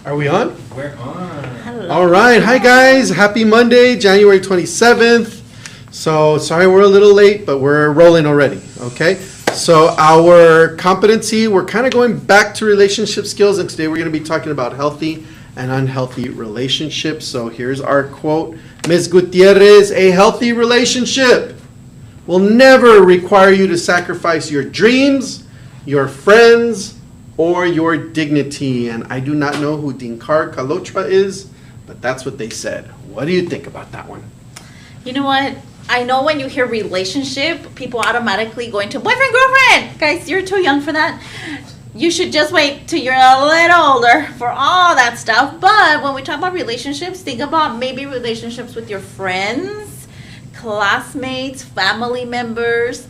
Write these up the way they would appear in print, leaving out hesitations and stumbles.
Are we on? We're on. Hello. All right. Hi, guys. Happy Monday, January 27th. So, sorry we're a little late, but we're rolling already, okay? So, our competency, we're kind of going back to relationship skills, and today we're going to be talking about healthy and unhealthy relationships. So, here's our quote. Ms. Gutierrez, a healthy relationship will never require you to sacrifice your dreams, your friends, or your dignity. And I do not know who Dinkar Kalotra is, but that's what they said. What do you think about that one? You know what? I know when you hear relationship, people automatically go into boyfriend, girlfriend. Guys, you're too young for that. You should just wait till you're a little older for all that stuff. But when we talk about relationships, think about maybe relationships with your friends, classmates, family members.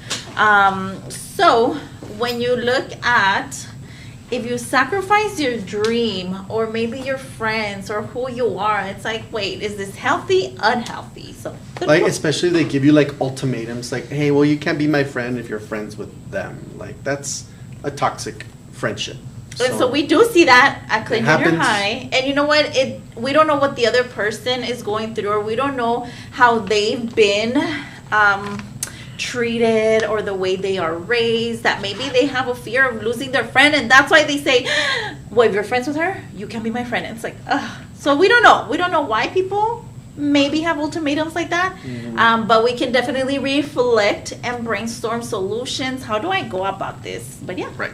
So when you look at if you sacrifice your dream or maybe your friends or who you are, it's like, wait, is this healthy, unhealthy? So Like, especially they give you like ultimatums, like, hey, well, you can't be my friend if you're friends with them. Like, that's a toxic friendship. And so we do see that at Clinton Junior happens. High. And you know what? We don't know what the other person is going through, or we don't know how they've been treated or the way they are raised, that maybe they have a fear of losing their friend, and that's why they say, well, if you're friends with her, you can be my friend. And it's like, ugh. So we don't know why people maybe have ultimatums like that. But we can definitely reflect and brainstorm solutions. How do I go about this? But yeah. Right.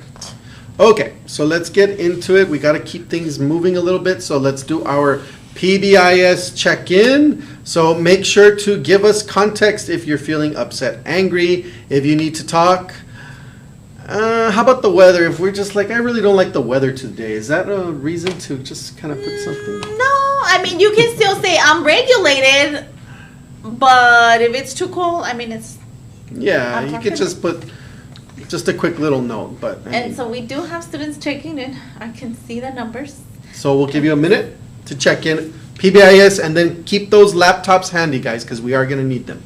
Okay, so let's get into it. We got to keep things moving a little bit, so let's do our PBIS check-in. So make sure to give us context if you're feeling upset, angry, if you need to talk. How about the weather? If we're just like, I really don't like the weather today, is that a reason to just kind of put something? No, I mean, you can still say I'm regulated, but if it's too cold, I mean, it's... Yeah, I'm you talking- could just put just a quick little note, but I mean, And so we do have students checking in. I can see the numbers. so we'll give you a minute to check in PBIS, and then keep those laptops handy, guys, because we are going to need them.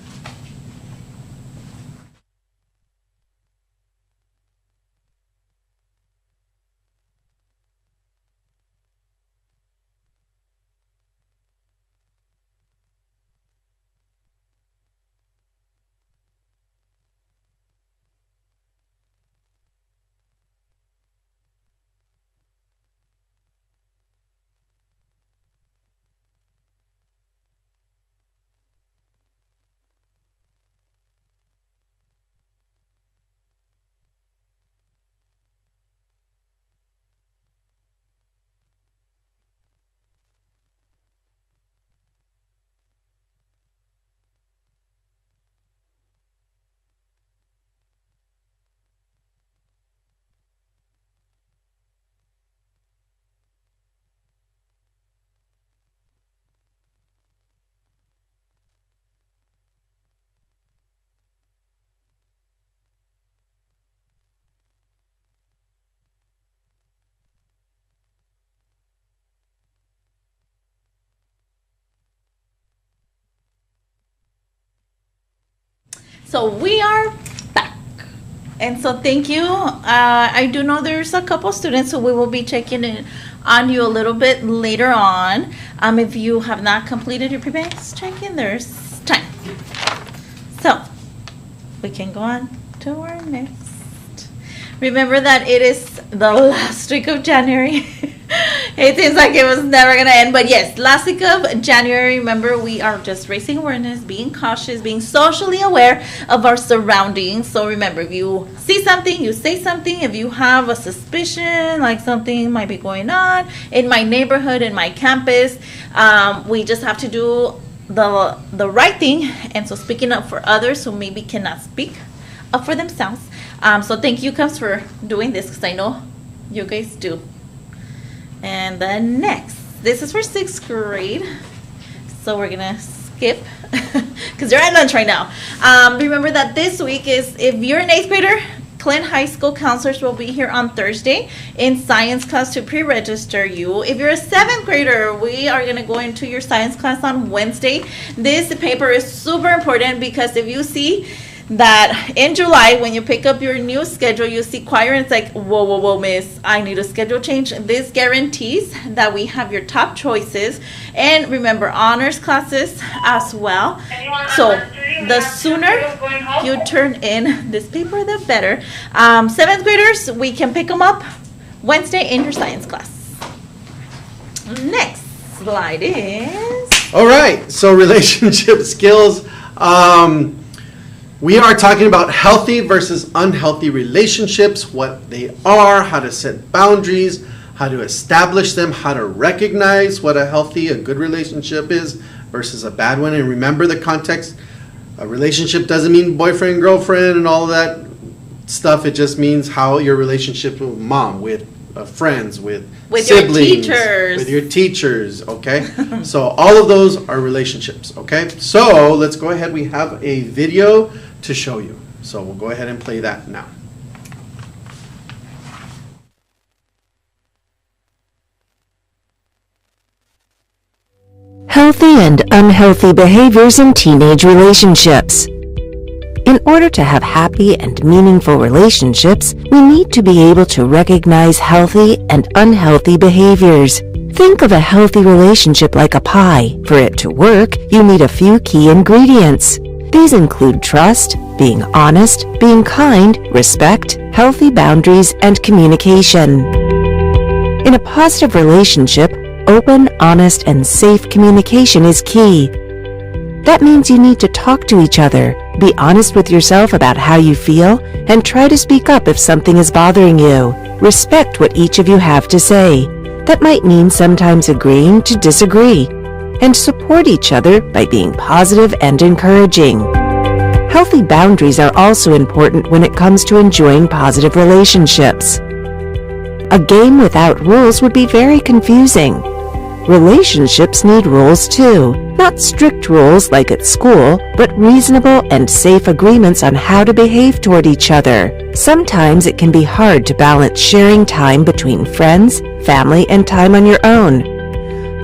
So we are back. And so thank you. I do know there's a couple students who we will be checking in on you a little bit later on. If you have not completed your PBIS check-in, there's time. So we can go on to our next. Remember that it is the last week of January. It seems like it was never going to end. But yes, last week of January, remember, we are just raising awareness, being cautious, being socially aware of our surroundings. So remember, if you see something, you say something. If you have a suspicion, like something might be going on in my neighborhood, in my campus, we just have to do the right thing. And so speaking up for others who maybe cannot speak up for themselves. So thank you, Cubs, for doing this, because I know you guys do. And then next, this is for 6th grade. So we're gonna skip because they're at lunch right now. Remember that this week is, if you're an 8th grader, Clinton High School counselors will be here on Thursday in science class to pre-register you. If you're a 7th grader, we are gonna go into your science class on Wednesday. This paper is super important because if you see that in July, when you pick up your new schedule, you see choir and it's like, whoa, miss, I need a schedule change. This guarantees that we have your top choices. And remember, honors classes as well. So the sooner you turn in this paper, the better. Seventh graders, we can pick them up Wednesday in your science class. Next slide is... All right, so relationship skills. We are talking about healthy versus unhealthy relationships, what they are, how to set boundaries, how to establish them, how to recognize what a good relationship is versus a bad one. And remember the context. A relationship doesn't mean boyfriend, girlfriend, and all of that stuff. It just means how your relationship with mom, with friends, with siblings, with your teachers, okay? So all of those are relationships, okay? So let's go ahead. We have a video to show you. So we'll go ahead and play that now. Healthy and unhealthy behaviors in teenage relationships. In order to have happy and meaningful relationships, we need to be able to recognize healthy and unhealthy behaviors. Think of a healthy relationship like a pie. For it to work, you need a few key ingredients. These include trust, being honest, being kind, respect, healthy boundaries, and communication. In a positive relationship, open, honest, and safe communication is key. That means you need to talk to each other, be honest with yourself about how you feel, and try to speak up if something is bothering you. Respect what each of you have to say. That might mean sometimes agreeing to disagree. And support each other by being positive and encouraging. Healthy boundaries are also important when it comes to enjoying positive relationships. A game without rules would be very confusing. Relationships need rules too. Not strict rules like at school, but reasonable and safe agreements on how to behave toward each other. Sometimes it can be hard to balance sharing time between friends, family, and time on your own.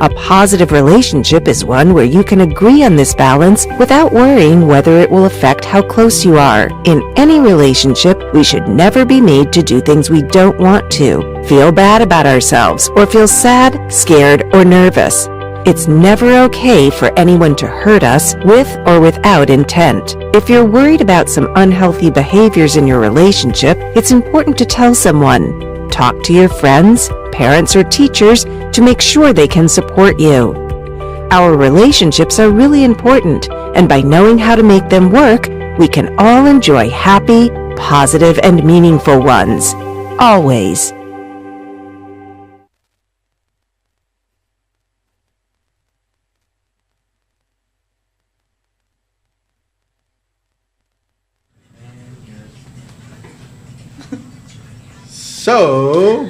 A positive relationship is one where you can agree on this balance without worrying whether it will affect how close you are. In any relationship, we should never be made to do things we don't want to, feel bad about ourselves, or feel sad, scared, or nervous. It's never okay for anyone to hurt us with or without intent. If you're worried about some unhealthy behaviors in your relationship, it's important to tell someone. Talk to your friends, parents, or teachers to make sure they can support you. Our relationships are really important, and by knowing how to make them work, we can all enjoy happy, positive, and meaningful ones. Always. So,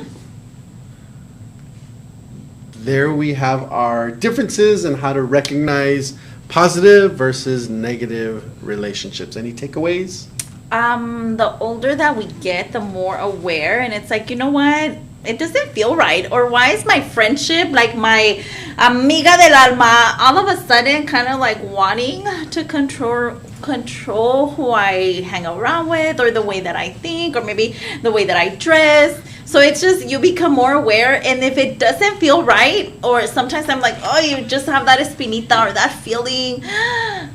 there we have our differences in how to recognize positive versus negative relationships. Any takeaways? The older that we get, the more aware, and it's like, you know what? It doesn't feel right. Or why is my friendship, like my amiga del alma, all of a sudden kind of like wanting to control who I hang around with, or the way that I think, or maybe the way that I dress. So it's just, you become more aware, and if it doesn't feel right, or sometimes I'm like, oh, you just have that espinita or that feeling,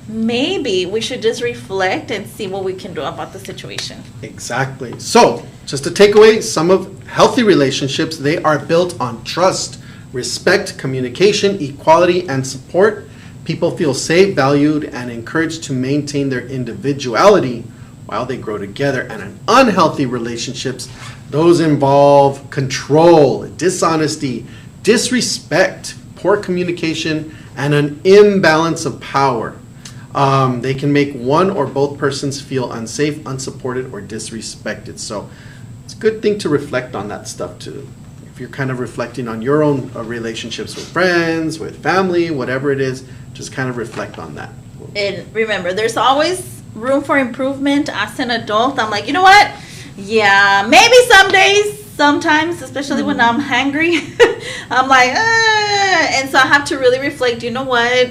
maybe we should just reflect and see what we can do about the situation. Exactly. So, just to take away, some of healthy relationships, they are built on trust, respect, communication, equality, and support. People feel safe, valued, and encouraged to maintain their individuality while they grow together. And in unhealthy relationships, those involve control, dishonesty, disrespect, poor communication, and an imbalance of power. They can make one or both persons feel unsafe, unsupported, or disrespected. So it's a good thing to reflect on that stuff too. If you're kind of reflecting on your own relationships with friends, with family, whatever it is, just kind of reflect on that. And remember, there's always room for improvement. As an adult, I'm like, you know what? Yeah, maybe some days, sometimes, especially when I'm hangry, I'm like, and so I have to really reflect, you know what?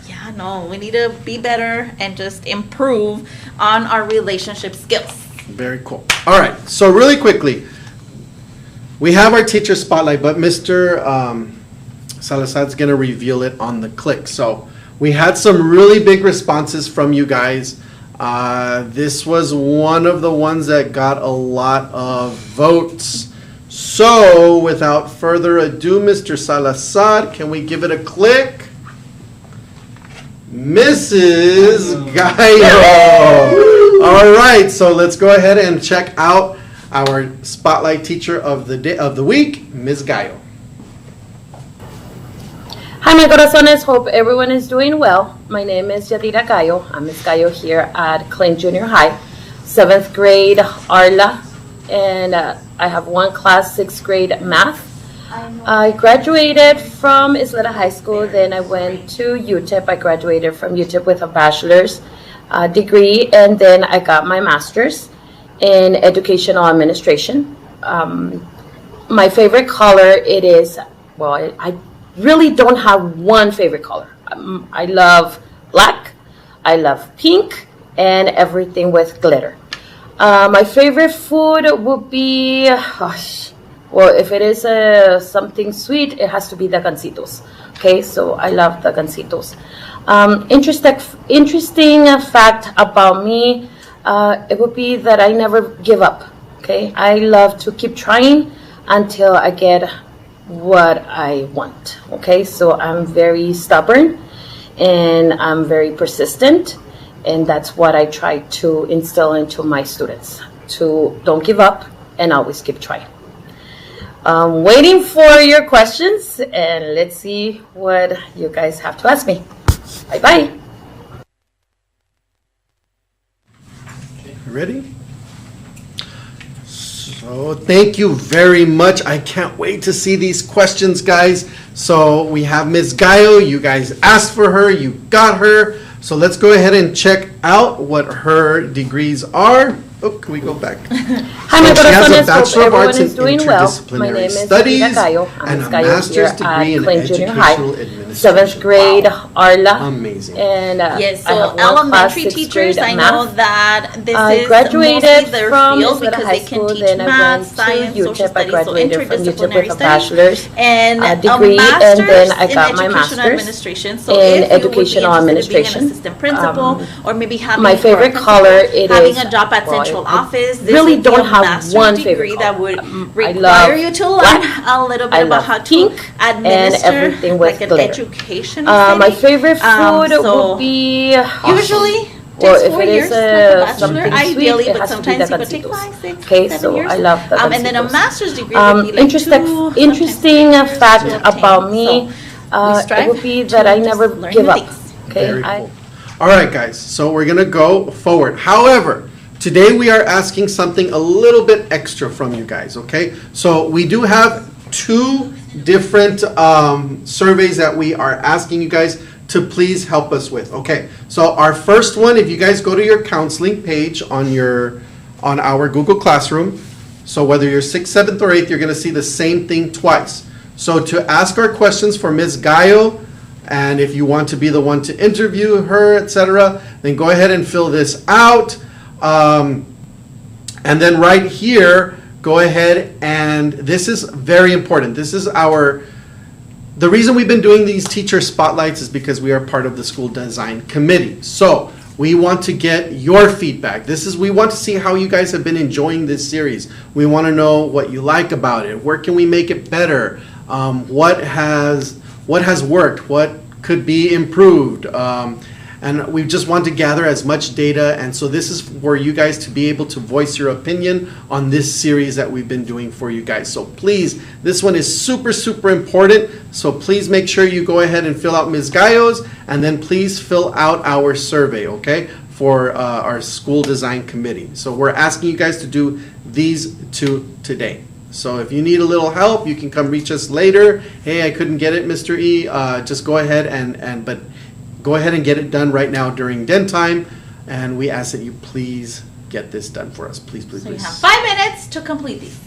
Yeah, no, we need to be better and just improve on our relationship skills. Very cool. All right, so really quickly, we have our teacher spotlight, but Mr. Salazar's going to reveal it on the click. So we had some really big responses from you guys. This was one of the ones that got a lot of votes. So without further ado, Mr. Salazar, can we give it a click? Mrs. Gallo. All right, so let's go ahead and check out our spotlight teacher of the day of the week, Ms. Gallo. Hi, my corazones. Hope everyone is doing well. My name is Yadira Gallo. I'm Ms. Gallo here at Klein Junior High, 7th grade Arla, and I have one class, 6th grade math. I graduated from Isleta High School, then I went to UTEP. I graduated from UTEP with a bachelor's degree, and then I got my master's in educational administration. My favorite color, it is, well, I really don't have one favorite color. I love black, I love pink, and everything with glitter. My favorite food would be, well, if it is something sweet, it has to be the gancitos. Okay, so I love the gancitos. Interesting fact about me, it would be that I never give up. Okay, I love to keep trying until I get what I want. Okay, so I'm very stubborn and I'm very persistent, and that's what I try to instill into my students, to don't give up and always keep trying. Waiting for your questions, and let's see what you guys have to ask me. Bye bye. Ready? So thank you very much. I can't wait to see these questions, guys. So we have Ms. Gallo. You guys asked for her. You got her. So let's go ahead and check out what her degrees are. Oh, can we go back? Hi, my So she has a corazones. Bachelor Hope of Arts everyone in is doing well. My name Interdisciplinary is Studies Yadira Gallo. I'm and Ms. a Gallo Master's here at degree in Klein Junior High, Educational Administration. 7th grade Arla. Amazing. And Yes, I have so one class, elementary 6th teachers, grade I know math. that this I is graduated mostly their from field Isleta because High they can School, teach then I math, went to science, social UTEP. I studies, so graduated from UTEP with interdisciplinary a studies, bachelor's and a degree, and then I master's got in my educational master's administration. So in if you would be educational interested in being an administration. assistant principal, or maybe having my or a favorite principal, color, it having is, a job at well, central I office, this really would be don't a have master's one degree favorite that color. would I require love you to learn black, a little I bit about love how to pink, and administer everything with like an glitter. education My setting. favorite food So would be usually well, just if 4 it years, is like a bachelor, something ideally, sweet, it but has to be sometimes the people take gancitos. 5, 6, Okay, 7 so years. I love the And then a gancitos. master's degree would be like Interesting 2, interesting sometimes 3 fact years to about obtain. me, So we strive it would be to that I just never learn give new up. things. Okay, Very cool. All right, guys. So we're going to go forward. However, today we are asking something a little bit extra from you guys, okay? So we do have 2 different surveys that we are asking you guys to please help us with. Okay, so our first one, if you guys go to your counseling page on our Google Classroom, so whether you're 6th, 7th, or 8th, you're going to see the same thing twice. So to ask our questions for Ms. Gallo, and if you want to be the one to interview her, etc., then go ahead and fill this out. And then right here, go ahead and this is very important. This is the reason we've been doing these teacher spotlights is because we are part of the school design committee. So we want to get your feedback. We want to see how you guys have been enjoying this series. We want to know what you like about it. Where can we make it better? What has worked? What could be improved? And we just want to gather as much data, and so this is for you guys to be able to voice your opinion on this series that we've been doing for you guys. So please, this one is super, super important, so please make sure you go ahead and fill out Ms. Gallo's, and then please fill out our survey, okay, for our school design committee. So we're asking you guys to do these 2 today. So if you need a little help, you can come reach us later. Hey, I couldn't get it, Mr. E. Just go ahead but go ahead and get it done right now during den time, and we ask that you please get this done for us. Please, please, So you please. have 5 minutes to complete these.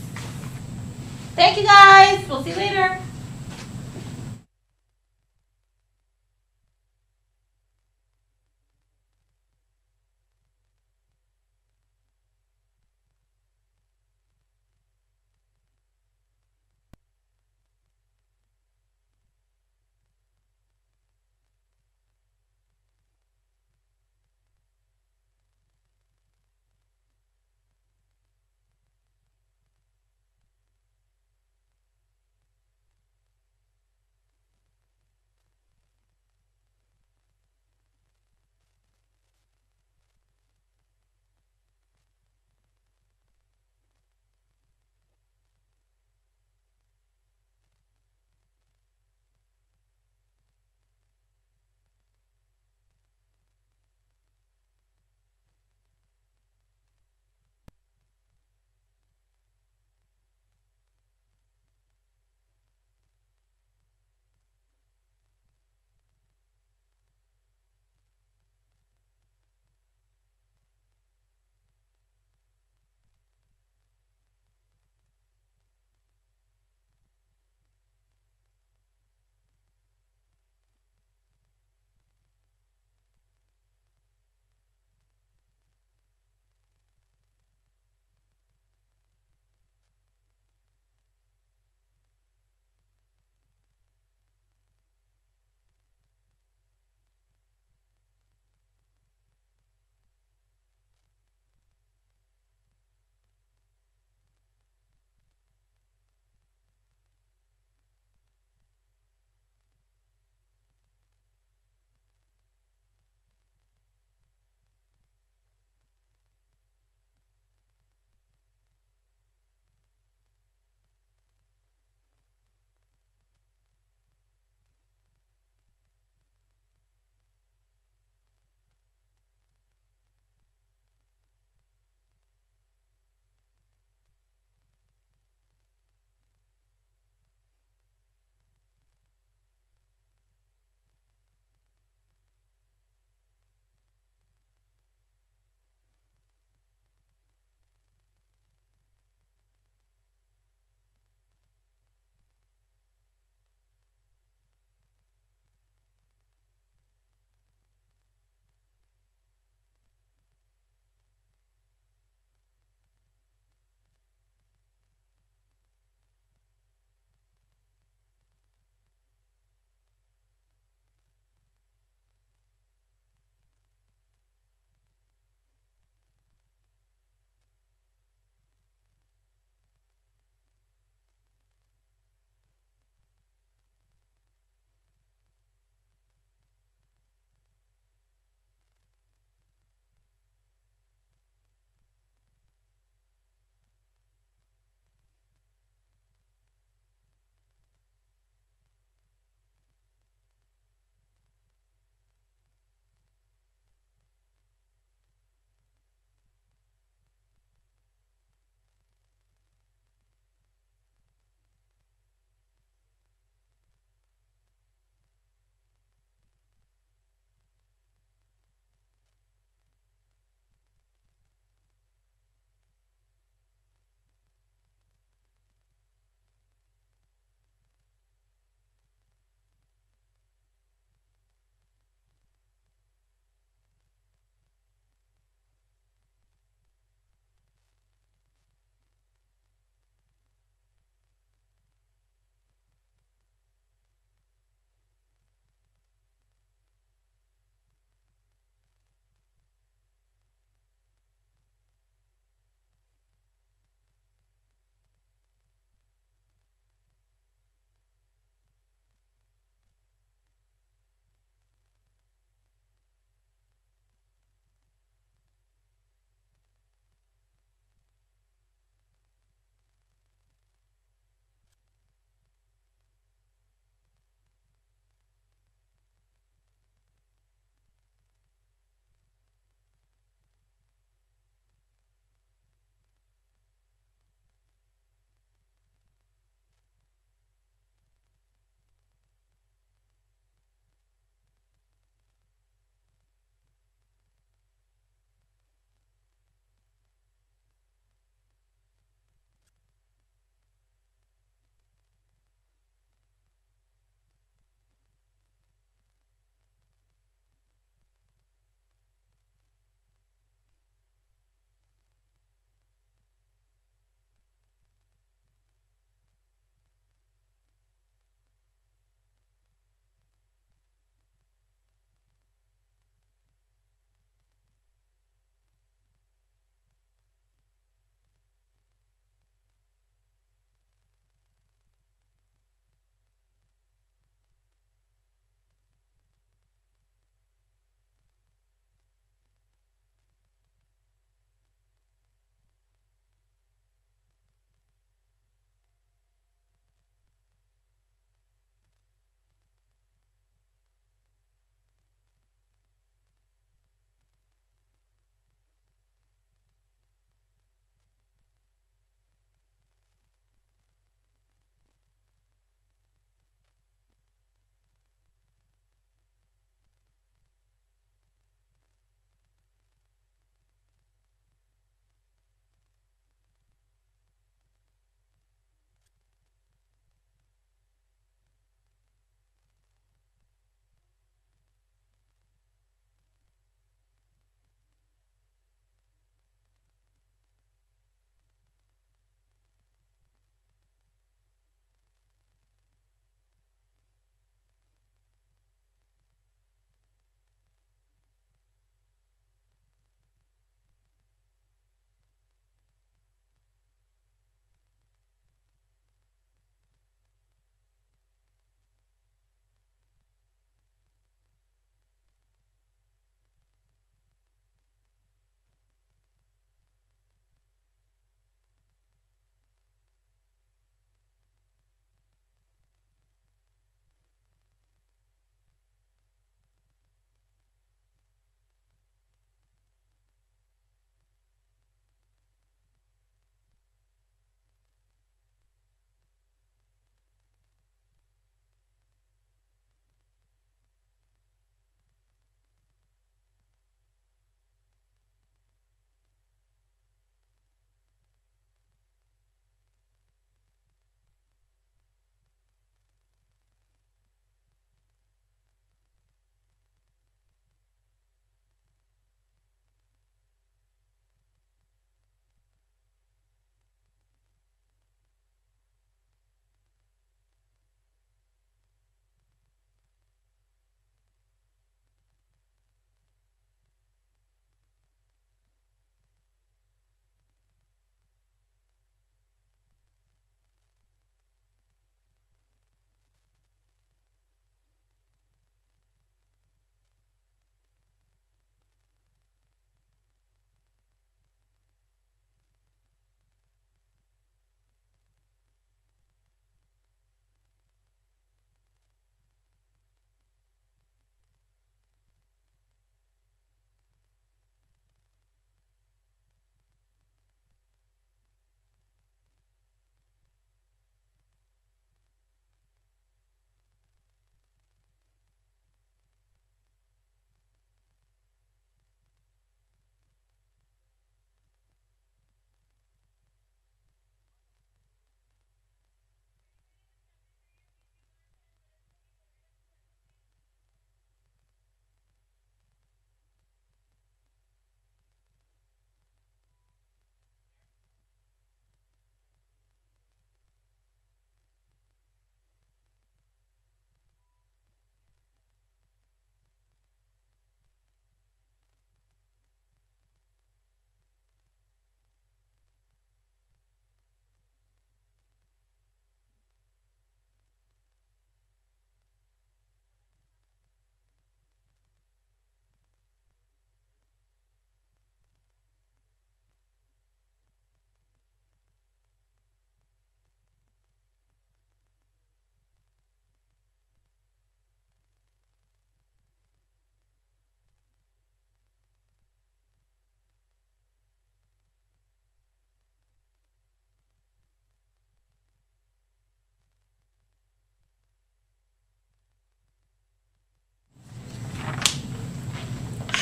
Thank you, guys. We'll see you later.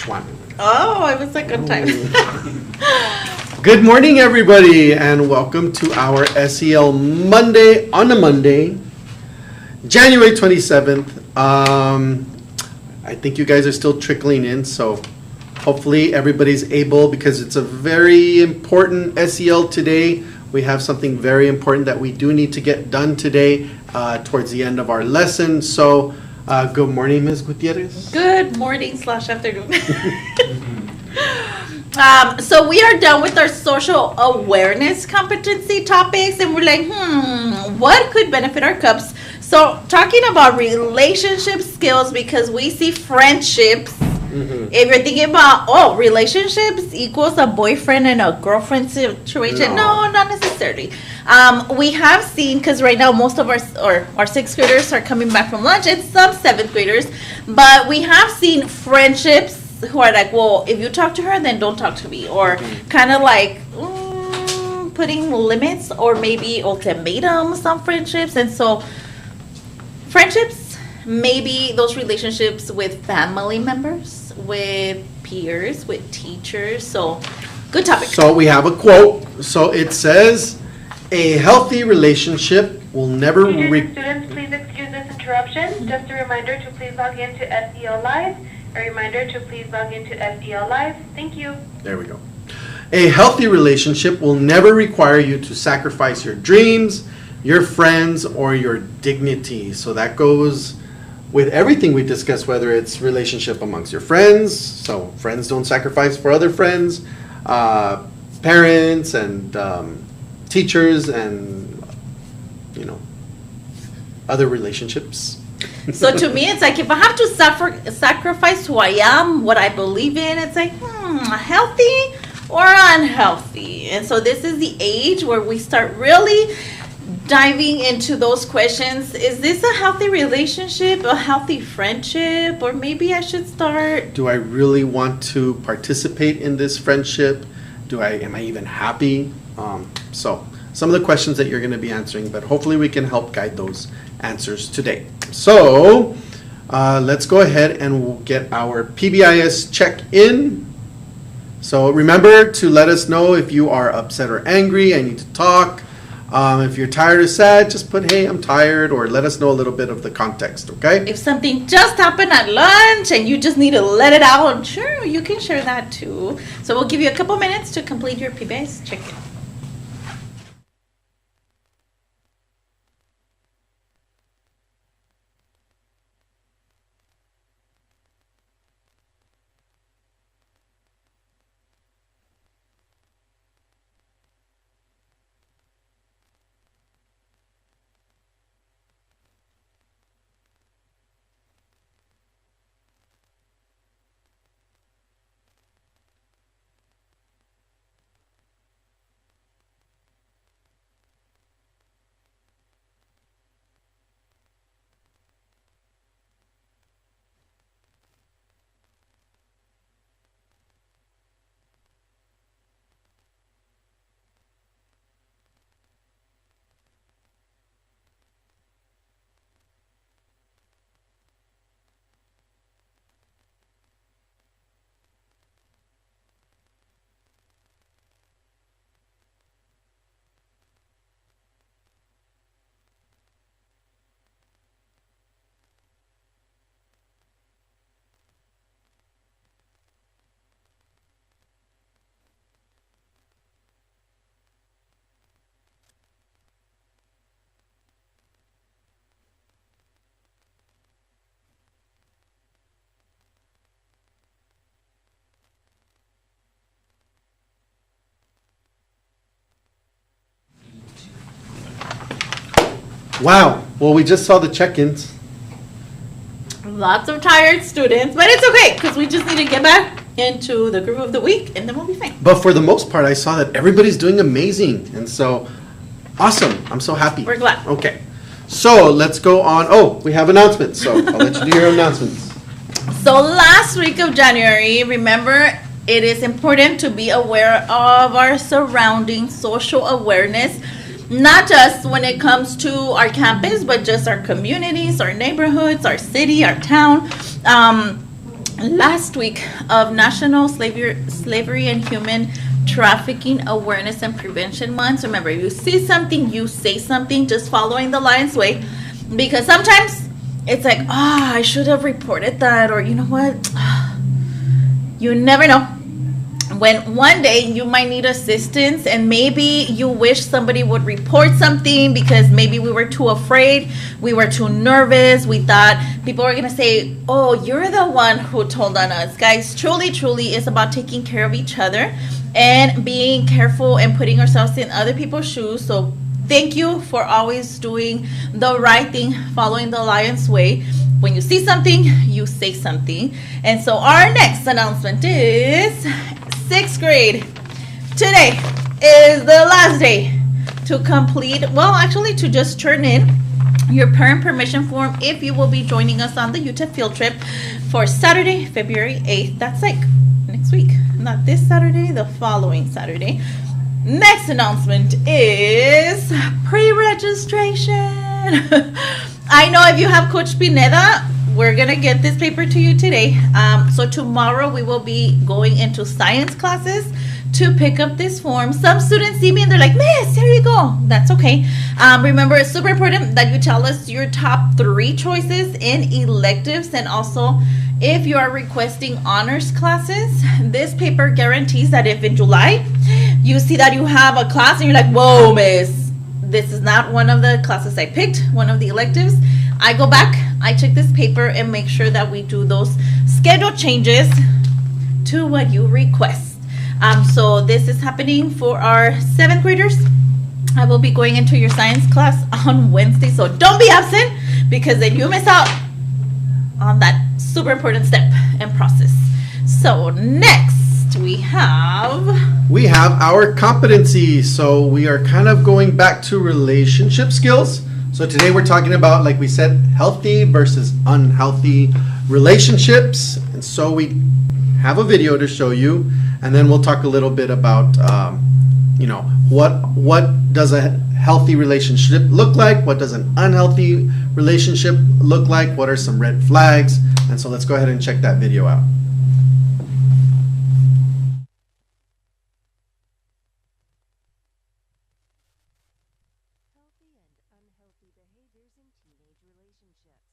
One. Oh, it was a good time. Good morning, everybody, and welcome to our SEL Monday on a Monday, January 27th. I think you guys are still trickling in, so hopefully everybody's able, because it's a very important SEL today. We have something very important that we do need to get done today towards the end of our lesson. So, good morning, Ms. Gutierrez. Good morning / afternoon. So we are done with our social awareness competency topics, and we're like, what could benefit our cups? So talking about relationship skills, because we see friendships. If you're thinking about, relationships equals a boyfriend and a girlfriend situation, no, not necessarily. We have seen, because right now most of our sixth graders are coming back from lunch, and some seventh graders, but we have seen friendships who are like, well, if you talk to her, then don't talk to me, or kind of like putting limits or maybe ultimatums on friendships. And so friendships, maybe those relationships with family members, with peers, with teachers. So good topic. So we have a quote. So it says, a healthy relationship will never Teachers and students, please excuse this interruption. Just a reminder to please log in to SEL Live. A reminder to please log into SEL Live. Thank you. There we go. A healthy relationship will never require you to sacrifice your dreams, your friends, or your dignity. So that goes with everything we discuss, whether it's relationship amongst your friends, so friends don't sacrifice for other friends, parents and teachers, and other relationships. So to me, it's like, if I have to sacrifice who I am, what I believe in, it's like, healthy or unhealthy? And so this is the age where we start really diving into those questions. Is this a healthy relationship, a healthy friendship, or maybe I should start? Do I really want to participate in this friendship? Am I even happy? So some of the questions that you're going to be answering, but hopefully we can help guide those answers today. So let's go ahead and we'll get our PBIS check-in. So remember to let us know if you are upset or angry. I need to talk. If you're tired or sad, just put, hey, I'm tired, or let us know a little bit of the context, okay? If something just happened at lunch and you just need to let it out, sure, you can share that too. So we'll give you a couple minutes to complete your PBIS check-in. Wow. Well, we just saw the check-ins. Lots of tired students, but it's okay because we just need to get back into the groove of the week and then we'll be fine. But for the most part, I saw that everybody's doing amazing. And so, awesome. I'm so happy. We're glad. Okay. So, let's go on. Oh, we have announcements. So, I'll let you do your announcements. So last week of January, remember, it is important to be aware of our surrounding social awareness, not just when it comes to our campus, but just our communities, our neighborhoods, our city, our town. last week of National Slavery and Human Trafficking Awareness and Prevention Month. Remember, you see something, you say something, just following the Lion's Way. Because sometimes it's like, I should have reported that, or you know what? You never know. When one day you might need assistance, and maybe you wish somebody would report something because maybe we were too afraid, we were too nervous, we thought people were gonna say, oh, you're the one who told on us. Guys, truly it's about taking care of each other and being careful and putting ourselves in other people's shoes. So thank you for always doing the right thing, following the Lion's Way. When you see something, you say something. And so our next announcement is 6th grade. Today is the last day to complete, well, actually to just turn in your parent permission form if you will be joining us on the UTEP field trip for Saturday, February 8th. That's like next week. Not this Saturday, the following Saturday. Next announcement is pre-registration. I know if you have Coach Pineda, we're gonna get this paper to you today. So tomorrow we will be going into science classes to pick up this form. Some students see me and they're like, Miss, here you go. That's okay. Remember, it's super important that you tell us your top 3 choices in electives, and also if you are requesting honors classes. This paper guarantees that if in July you see that you have a class and you're like, whoa, Miss, this is not one of the classes I picked, one of the electives, I go back, I check this paper and make sure that we do those schedule changes to what you request. So this is happening for our 7th graders. I will be going into your science class on Wednesday, so don't be absent because then you miss out on that super important step and process. So next we have our competency. So we are kind of going back to relationship skills. So today we're talking about, like we said, healthy versus unhealthy relationships. And so we have a video to show you, and then we'll talk a little bit about, what does a healthy relationship look like? What does an unhealthy relationship look like? What are some red flags? And so let's go ahead and check that video out. Healthy and unhealthy behaviors in teenage relationships.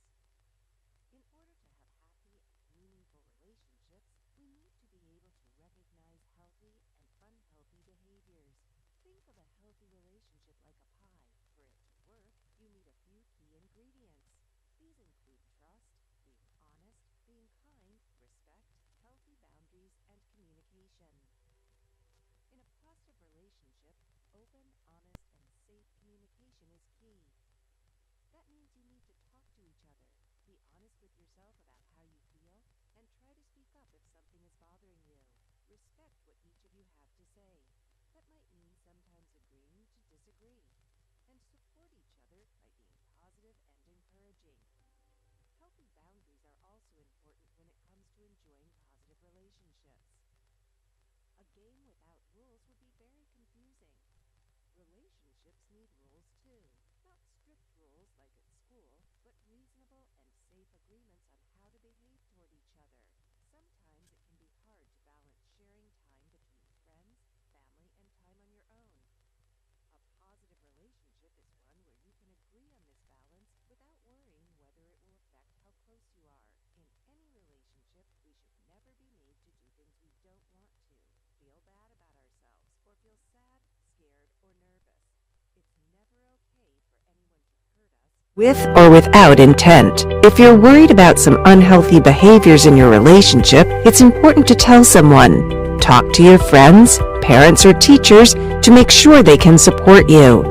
In order to have happy and meaningful relationships, we need to be able to recognize healthy and unhealthy behaviors. Think of a healthy relationship like a pie. For it to work, you need a few key ingredients. These include trust, being honest, being kind, respect, healthy boundaries, and communication. In a positive relationship, open, honest, and safe communication is key. That means you need to talk to each other, be honest with yourself about how you feel, and try to speak up if something is bothering you. Respect what each of you have to say. That might mean sometimes agreeing to disagree. And support each other by being positive and encouraging. Healthy boundaries are also important when it comes to enjoying positive relationships. A game without rules would be very confusing. Relationships need rules too. Not strict rules like at school, but reasonable and safe agreements on how to behave toward each other. Sometimes it can be hard to balance sharing time between friends, family, and time on your own. A positive relationship is one where you can agree on this balance without worrying whether it will affect how close you are. In any relationship, we should never be made to do things we don't want to, feel bad about ourselves, or feel sad, scared, or nervous. It's never okay for anyone to hurt us with or without intent. If you're worried about some unhealthy behaviors in your relationship, it's important to tell someone. Talk to your friends, parents, or teachers to make sure they can support you.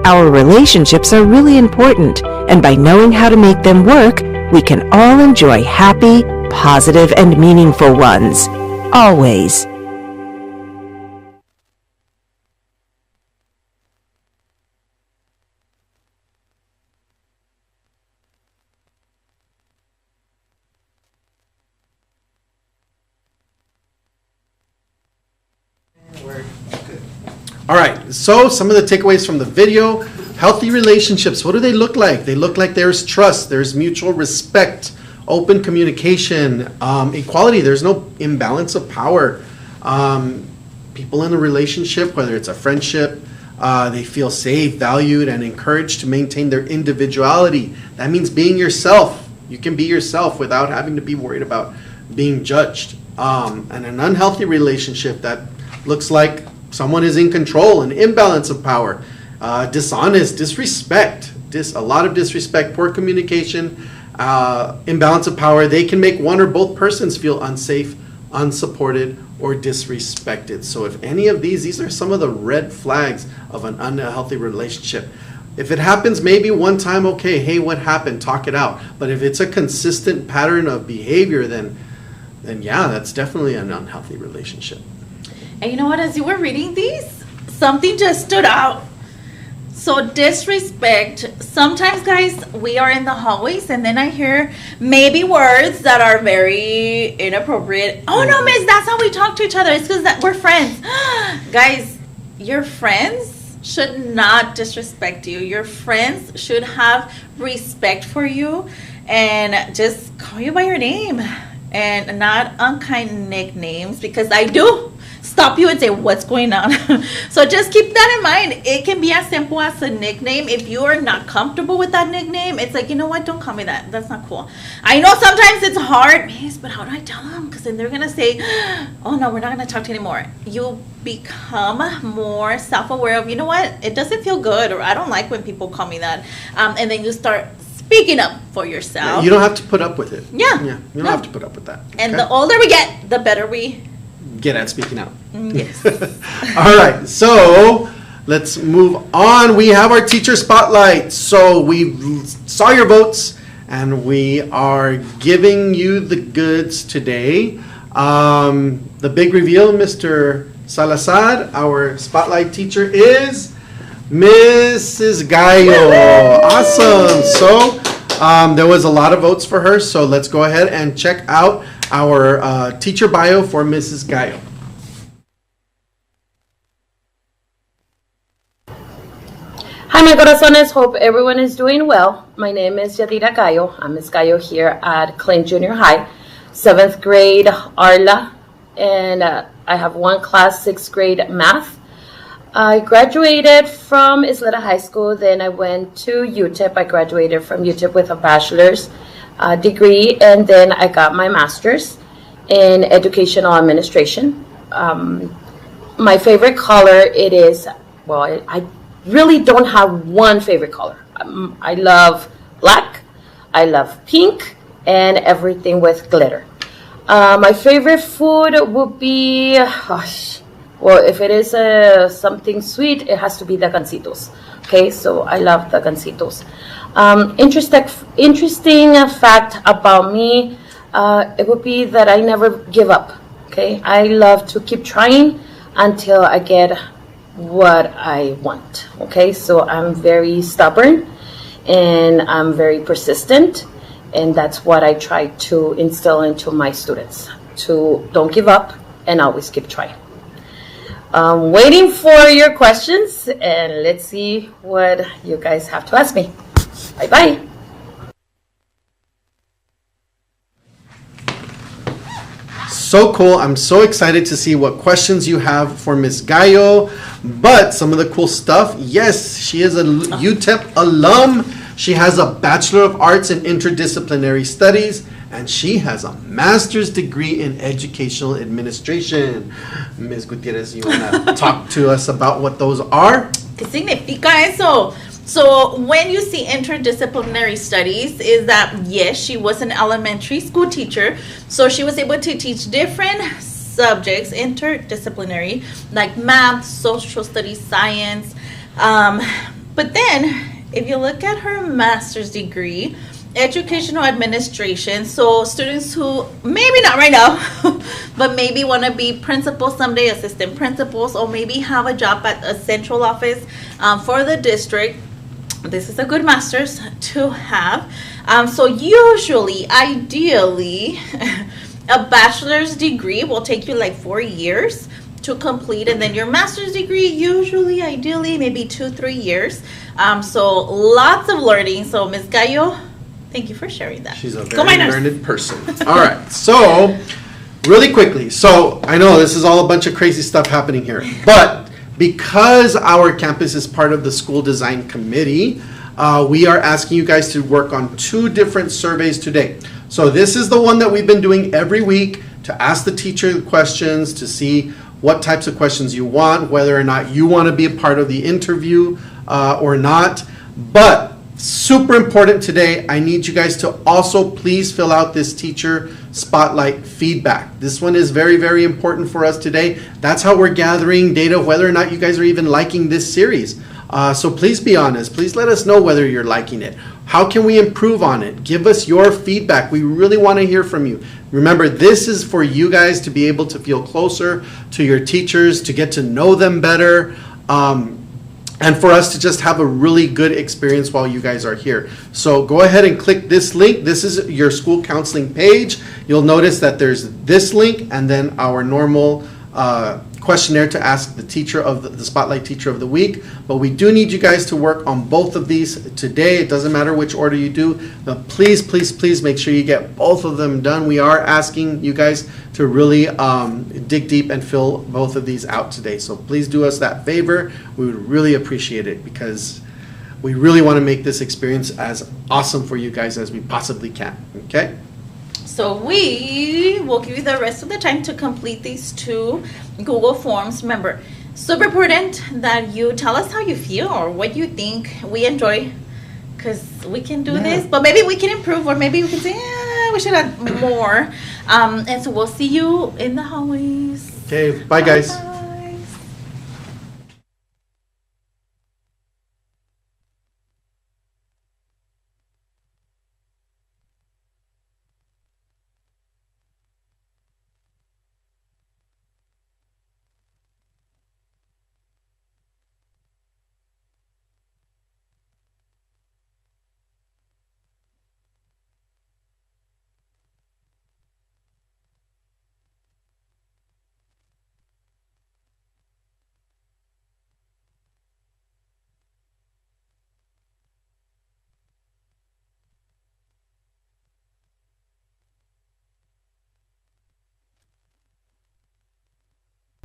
Our relationships are really important, and by knowing how to make them work, we can all enjoy happy, positive, and meaningful ones. Always. All right, so some of the takeaways from the video. Healthy relationships, what do they look like? They look like there's trust, there's mutual respect, open communication, equality. There's no imbalance of power. People in a relationship, whether it's a friendship, they feel safe, valued, and encouraged to maintain their individuality. That means being yourself. You can be yourself without having to be worried about being judged. And an unhealthy relationship that looks like someone is in control, an imbalance of power, dishonest, disrespect, a lot of disrespect, poor communication, imbalance of power. They can make one or both persons feel unsafe, unsupported, or disrespected. So if any of these are some of the red flags of an unhealthy relationship. If it happens maybe one time, okay, hey, what happened? Talk it out. But if it's a consistent pattern of behavior, then yeah, that's definitely an unhealthy relationship. And you know what, as you were reading these, something just stood out. So disrespect, sometimes guys, we are in the hallways and then I hear maybe words that are very inappropriate. Oh no, miss, that's how we talk to each other. It's because we're friends. Guys, your friends should not disrespect you. Your friends should have respect for you and just call you by your name and not unkind nicknames, because I do stop you and say, what's going on? So just keep that in mind. It can be as simple as a nickname. If you are not comfortable with that nickname, it's like, you know what, don't call me that. That's not cool. I know sometimes it's hard, miss, but how do I tell them? Because then they're going to say, oh no, we're not going to talk to you anymore. You become more self-aware of, you know what, it doesn't feel good, or I don't like when people call me that. And then you start speaking up for yourself. You don't have to put up with it. Yeah. You don't have to put up with that. And okay? the older we get, the better we get at speaking out. Yes. All right, so let's move on. We have our teacher spotlight. So we saw your votes and we are giving you the goods today. The big reveal, Mr. Salazar, our spotlight teacher, is Mrs. Gallo. Awesome. So there was a lot of votes for her, so let's go ahead and check out our teacher bio for Mrs. Gallo. Hi, my corazones. Hope everyone is doing well. My name is Yadira Gallo. I'm Ms. Gallo here at Clint Junior High, 7th grade Arla, and I have one class, 6th grade math. I graduated from Isleta High School, then I went to UTEP. I graduated from UTEP with a bachelor's degree, and then I got my master's in educational administration. My favorite color, it is, well, I really don't have one favorite color. I love black, I love pink, and everything with glitter. My favorite food would be, well, if it is something sweet, it has to be the gancitos. Okay, so I love the gancitos. Interesting fact about me, it would be that I never give up. Okay, I love to keep trying until I get what I want. Okay, so I'm very stubborn and I'm very persistent, and that's what I try to instill into my students, to don't give up and always keep trying. Waiting for your questions, and let's see what you guys have to ask me. Bye-bye. So cool. I'm so excited to see what questions you have for Ms. Gallo. But some of the cool stuff, yes, she is a UTEP alum. She has a Bachelor of Arts in Interdisciplinary Studies, and she has a master's degree in educational administration. Ms. Gutierrez, you want to talk to us about what those are? ¿Qué significa eso? So when you see interdisciplinary studies, is that yes, she was an elementary school teacher, so she was able to teach different subjects, interdisciplinary, like math, social studies, science. But then, if you look at her master's degree, educational administration, so students who maybe not right now but maybe want to be principals someday, assistant principals, or maybe have a job at a central office for the district, this is a good master's to have. So usually, ideally, a bachelor's degree will take you like 4 years to complete, and then your master's degree usually, ideally, maybe 2-3 years. So lots of learning. So Ms. Gallo, Thank you for sharing that. She's a Go very Miners! learned person. All right, so really quickly. So I know this is all a bunch of crazy stuff happening here, but because our campus is part of the school design committee, we are asking you guys to work on 2 different surveys today. So this is the one that we've been doing every week to ask the teacher questions, to see what types of questions you want, whether or not you want to be a part of the interview or not. But super important today, I need you guys to also please fill out this teacher spotlight feedback. This one is very, very important for us today. That's how we're gathering data, whether or not you guys are even liking this series. So please be honest. Please let us know whether you're liking it. How can we improve on it? Give us your feedback. We really want to hear from you. Remember, this is for you guys to be able to feel closer to your teachers, to get to know them better, and for us to just have a really good experience while you guys are here. So go ahead and click this link. This is your school counseling page. You'll notice that there's this link and then our normal questionnaire to ask the teacher of the Spotlight Teacher of the Week. But we do need you guys to work on both of these today. It doesn't matter which order you do, but please, please, please make sure you get both of them done. We are asking you guys to really dig deep and fill both of these out today. So please do us that favor. We would really appreciate it because we really want to make this experience as awesome for you guys as we possibly can. Okay? So we will give you the rest of the time to complete these 2 Google Forms. Remember, super important that you tell us how you feel or what you think. We enjoy, because we can do this, but maybe we can improve, or maybe we can say, we should add more. And so we'll see you in the hallways. Okay, bye guys. Bye.